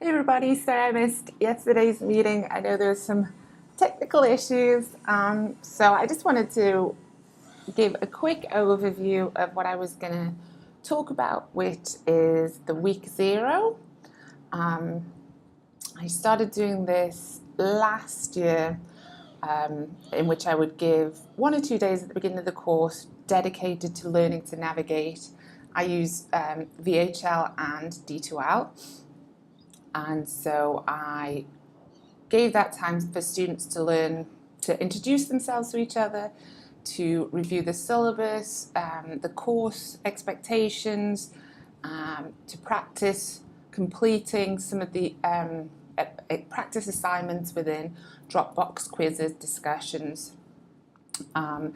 Hey everybody, sorry I missed yesterday's meeting. I know there's some technical issues, so I just wanted to give a quick overview of what I was going to talk about, which is the week zero. I started doing this last year, in which I would give 1 or 2 days at the beginning of the course dedicated to learning to navigate. I use VHL and D2L. And so I gave that time for students to learn to introduce themselves to each other, to review the syllabus, the course expectations, to practice completing some of the practice assignments within Dropbox quizzes, discussions. And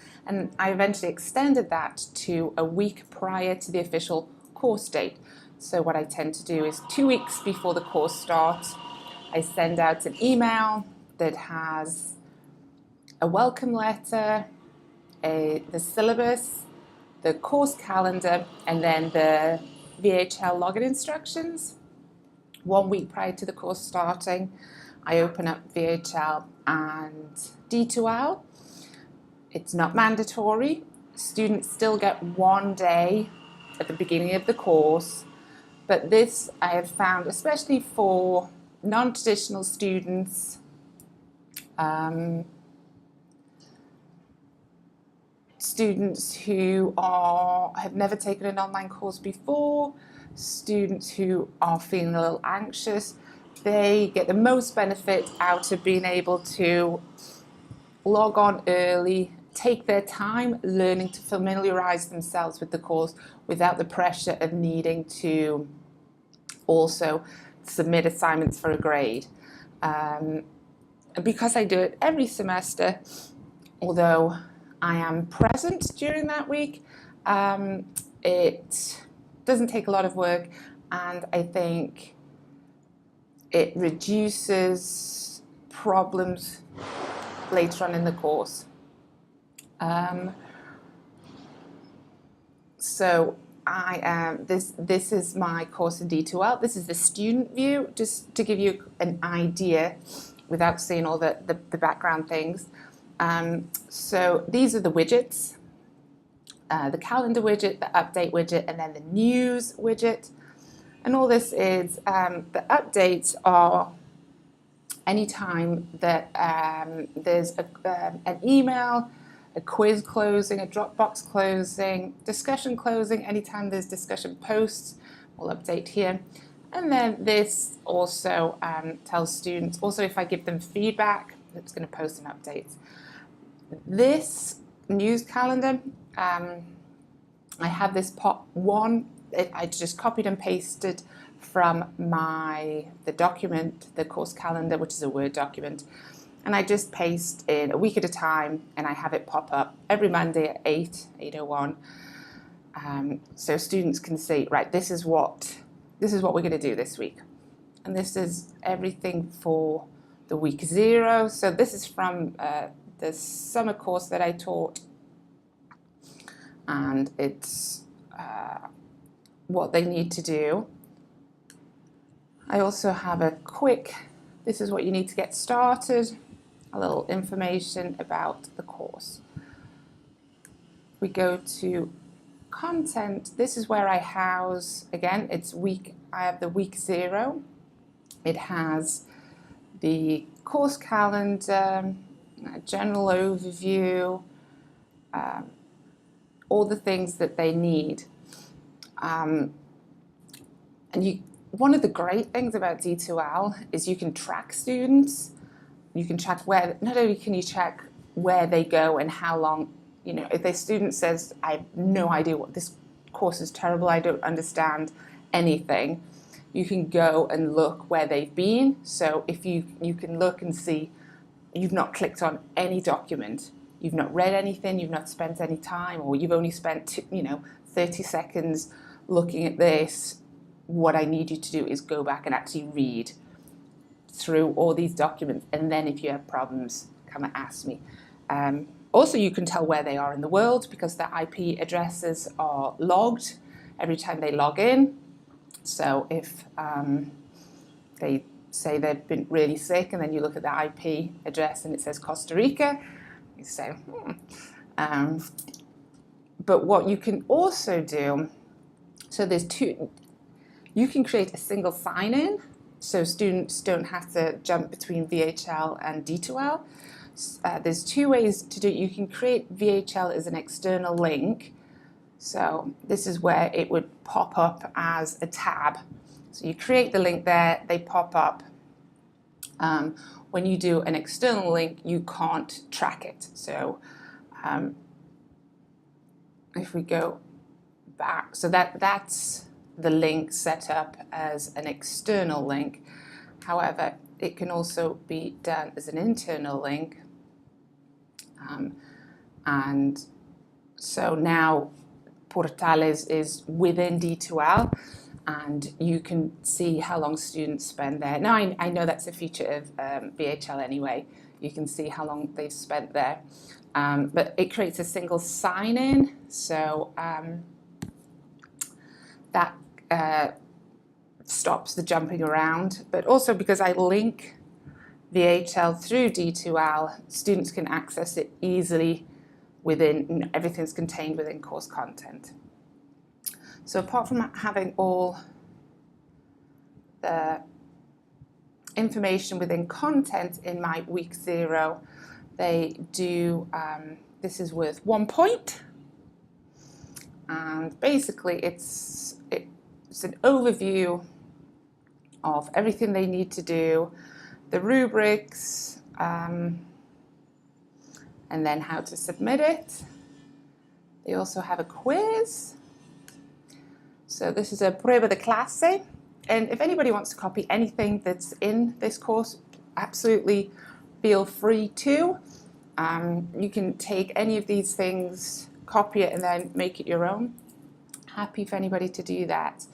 I eventually extended that to a week prior to the official course date. So what I tend to do is 2 weeks before the course starts, I send out an email that has a welcome letter, the syllabus, the course calendar, and then the VHL login instructions. 1 week prior to the course starting, I open up VHL and D2L. It's not mandatory. Students still get 1 day at the beginning of the course. But this I have found, especially for non-traditional students, students who have never taken an online course before, students who are feeling a little anxious, they get the most benefit out of being able to log on early, take their time learning to familiarize themselves with the course without the pressure of needing to also submit assignments for a grade. And because I do it every semester, although I am present during that week, it doesn't take a lot of work, and I think it reduces problems later on in the course. So I am this is my course in D2L. This is the student view, just to give you an idea without seeing all the background things. So these are the widgets, the calendar widget, the update widget, and then the news widget. And all this is, the updates are anytime that there's an email, a quiz closing, a Dropbox closing, discussion closing, anytime there's discussion posts, we'll update here. And then this also tells students, also if I give them feedback, it's going to post an update. This news calendar, I have this pot one, I just copied and pasted from the document, the course calendar, which is a Word document. And I just paste in a week at a time, and I have it pop up every Monday at 8:01. So students can see, right, this is what we're going to do this week. And this is everything for the week zero. So this is from the summer course that I taught. And it's what they need to do. I also have this is what you need to get started. A little information about the course. We go to content. This is where I house, again, I have the week zero. It has the course calendar, a general overview, all the things that they need. And one of the great things about D2L is you can track students. You can track not only can you track where they go and how long, if a student says, I have no idea what this course is terrible, I don't understand anything, you can go and look where they've been. So if you can look and see you've not clicked on any document, you've not read anything, you've not spent any time, or you've only spent 30 seconds looking at this, what I need you to do is go back and actually read through all these documents, and then if you have problems, come and ask me. Also, you can tell where they are in the world because their IP addresses are logged every time they log in. So if they say they've been really sick, and then you look at the IP address and it says Costa Rica. You say, but what you can also do, so there's two, you can create a single sign-in, so students don't have to jump between VHL and D2L. There's two ways to do it. You can create VHL as an external link. So this is where it would pop up as a tab. So you create the link there, they pop up. When you do an external link, you can't track it. So if we go back, so that's the link set up as an external link. However, it can also be done as an internal link. And so now Portales is within D2L, and you can see how long students spend there. Now, I know that's a feature of VHL anyway. You can see how long they've spent there. But it creates a single sign-in, so that stops the jumping around. But also because I link VHL through D2L, students can access it easily within, everything's contained within course content. So apart from having all the information within content in my week 0, they do, this is worth 1 point. And basically it's an overview of everything they need to do, the rubrics, and then how to submit it. They also have a quiz. So this is a prueba de clase. And if anybody wants to copy anything that's in this course, absolutely feel free to. You can take any of these things, copy it, and then make it your own. Happy for anybody to do that.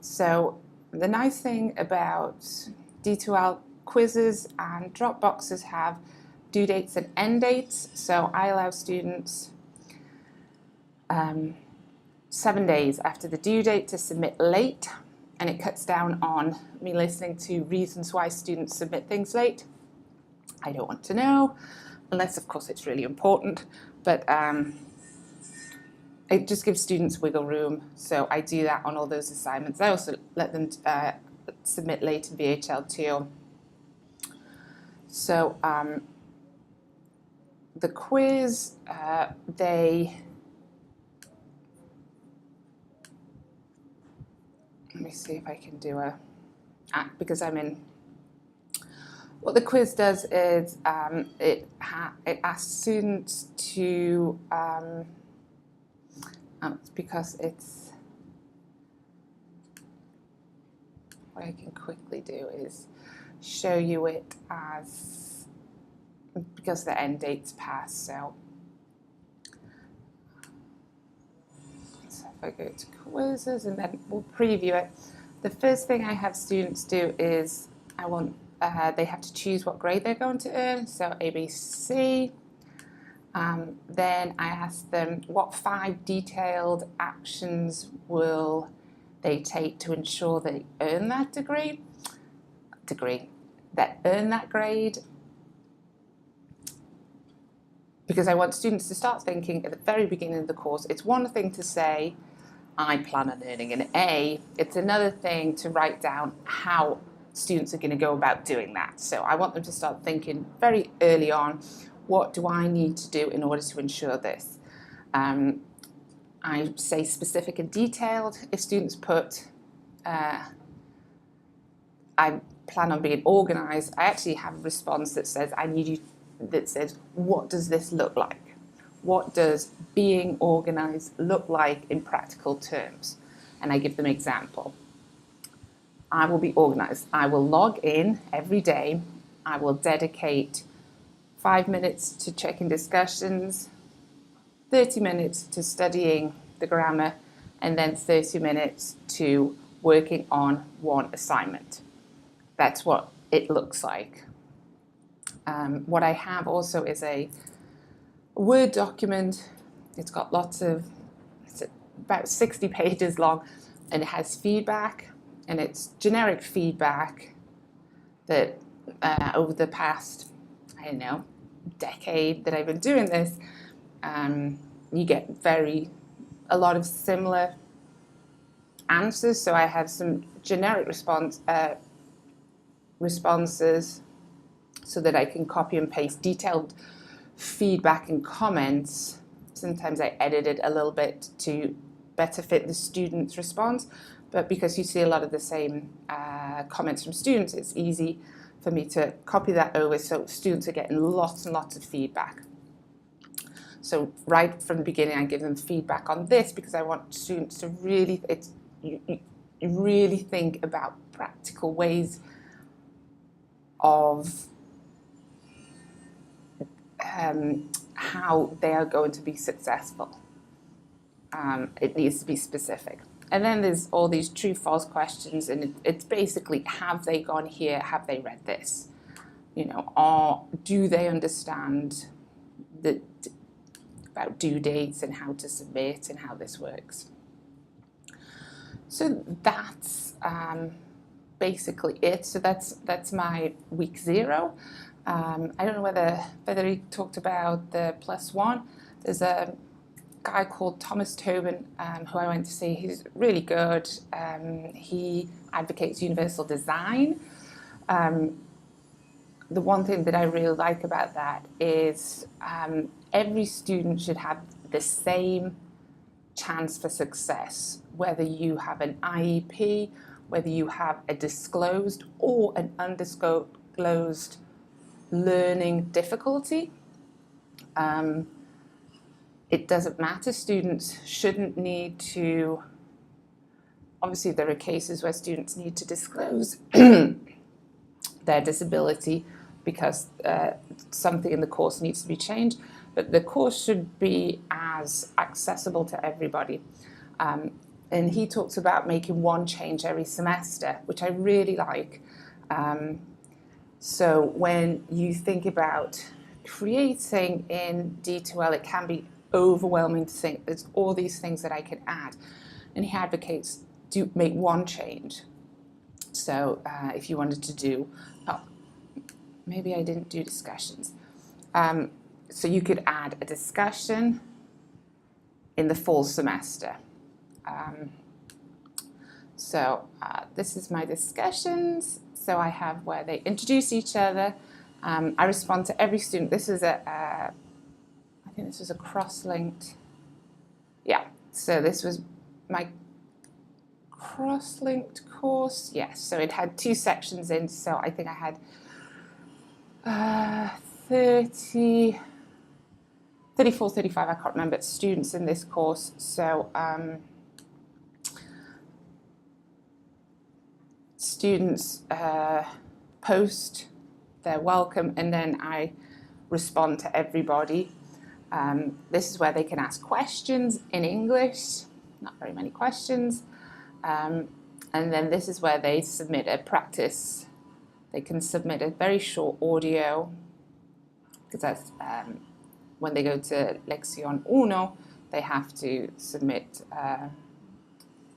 So the nice thing about D2L quizzes and drop boxes have due dates and end dates. So I allow students 7 days after the due date to submit late, and it cuts down on me listening to reasons why students submit things late. I don't want to know, unless of course it's really important, but it just gives students wiggle room. So I do that on all those assignments. I also let them submit late in VHL too. So the quiz, let me see if I can do because I'm in. What the quiz does is it asks students to, because it's, what I can quickly do is show you it as, because the end date's passed, so if I go to quizzes and then we'll preview it. The first thing I have students do is they have to choose what grade they're going to earn, so A, B, C. Then I ask them what 5 detailed actions will they take to ensure they earn that earn that grade. Because I want students to start thinking at the very beginning of the course. It's one thing to say, I plan on earning an A. It's another thing to write down how students are going to go about doing that. So I want them to start thinking very early on, what do I need to do in order to ensure this? I say specific and detailed. If students put, I plan on being organised, I actually have a response that says, what does this look like? What does being organised look like in practical terms? And I give them an example. I will be organised. I will log in every day. I will dedicate 5 minutes to checking discussions, 30 minutes to studying the grammar, and then 30 minutes to working on one assignment. That's what it looks like. What I have also is a Word document. It's got it's about 60 pages long, and it has feedback. and it's generic feedback that over the past, I don't know, decade that I've been doing this, you get a lot of similar answers. So I have some generic responses so that I can copy and paste detailed feedback and comments. Sometimes I edit it a little bit to better fit the student's response, but because you see a lot of the same comments from students, it's easy for me to copy that over so students are getting lots and lots of feedback. So right from the beginning, I give them feedback on this because I want students to really, you really think about practical ways of how they are going to be successful. It needs to be specific. And then there's all these true-false questions, and it's basically, have they gone here? Have they read this? You know, or do they understand about due dates and how to submit and how this works? So that's basically it. So that's my week 0. I don't know whether he talked about the +1. There's a guy called Tobin, who I went to see. He's really good. He advocates universal design. The one thing that I really like about that is every student should have the same chance for success, whether you have an IEP, whether you have a disclosed or an undisclosed learning difficulty. It doesn't matter. Students shouldn't need to, obviously there are cases where students need to disclose their disability because something in the course needs to be changed, but the course should be as accessible to everybody. And he talks about making one change every semester, which I really like. So when you think about creating in D2L, it can be overwhelming to think there's all these things that I can add. And he advocates to make one change. So if you wanted to do, maybe I didn't do discussions. So you could add a discussion in the fall semester. This is my discussions. So I have where they introduce each other. I respond to every student. This is I think this was a cross-linked. Yeah, so this was my cross-linked course. Yes, so it had 2 sections in. So I think I had 34, 35, I can't remember, students in this course. So students post their welcome, and then I respond to everybody. This is where they can ask questions in English, not very many questions. And then this is where they submit a practice. They can submit a very short audio, because that's when they go to Lección 1, they have to submit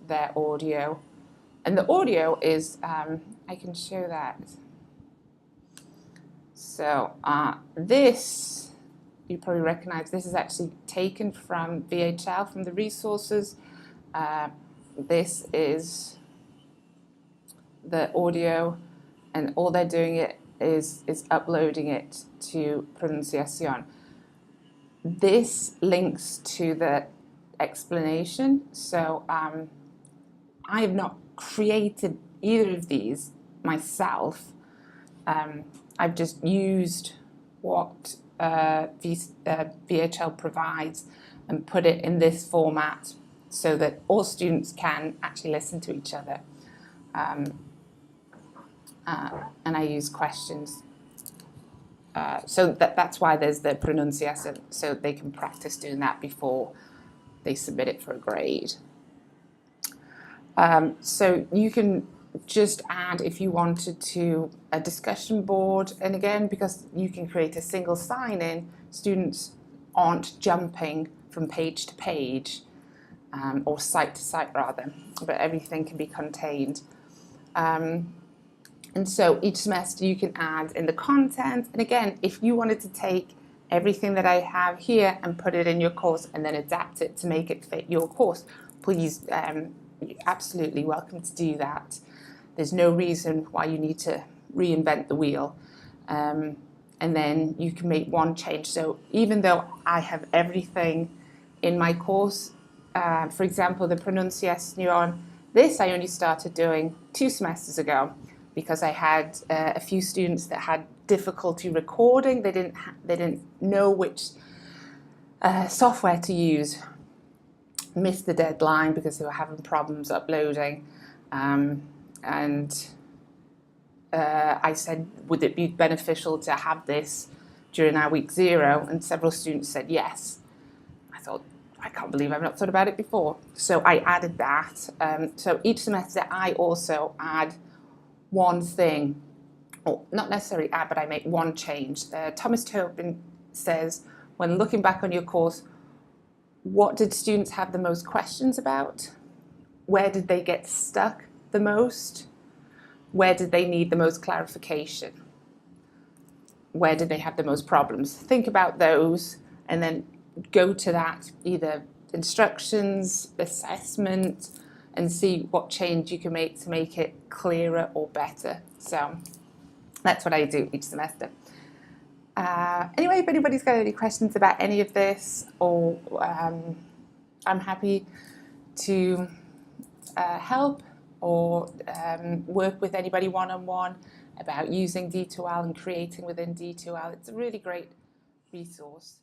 their audio. And the audio is, I can show that. So this, you probably recognize, this is actually taken from VHL, from the resources. This is the audio, and all they're doing is uploading it to Pronunciación. This links to the explanation. So I have not created either of these myself. I've just used what VHL provides and put it in this format so that all students can actually listen to each other. And I use questions. So that's why there's the pronunciation, so they can practice doing that before they submit it for a grade. So you can just add, if you wanted to, a discussion board. And again, because you can create a single sign-in, students aren't jumping from page to page, or site to site rather, but everything can be contained. And so each semester you can add in the content. And again, if you wanted to take everything that I have here and put it in your course and then adapt it to make it fit your course, please, you're absolutely welcome to do that. There's no reason why you need to reinvent the wheel. And then you can make one change. So even though I have everything in my course, for example, the pronunciation, this I only started doing 2 semesters ago because I had a few students that had difficulty recording. They didn't know which software to use, missed the deadline because they were having problems uploading, and I said, would it be beneficial to have this during our week 0? And several students said yes. I thought, I can't believe I've not thought about it before. So I added that. So each semester I also add one thing, or not necessarily add, but I make one change. Thomas Tobin says, when looking back on your course, what did students have the most questions about? Where did they get stuck the most? Where did they need the most clarification? Where did they have the most problems? Think about those and then go to that, either instructions, assessment, and see what change you can make to make it clearer or better. So that's what I do each semester. Anyway, if anybody's got any questions about any of this, or I'm happy to help or work with anybody one-on-one about using D2L and creating within D2L. It's a really great resource.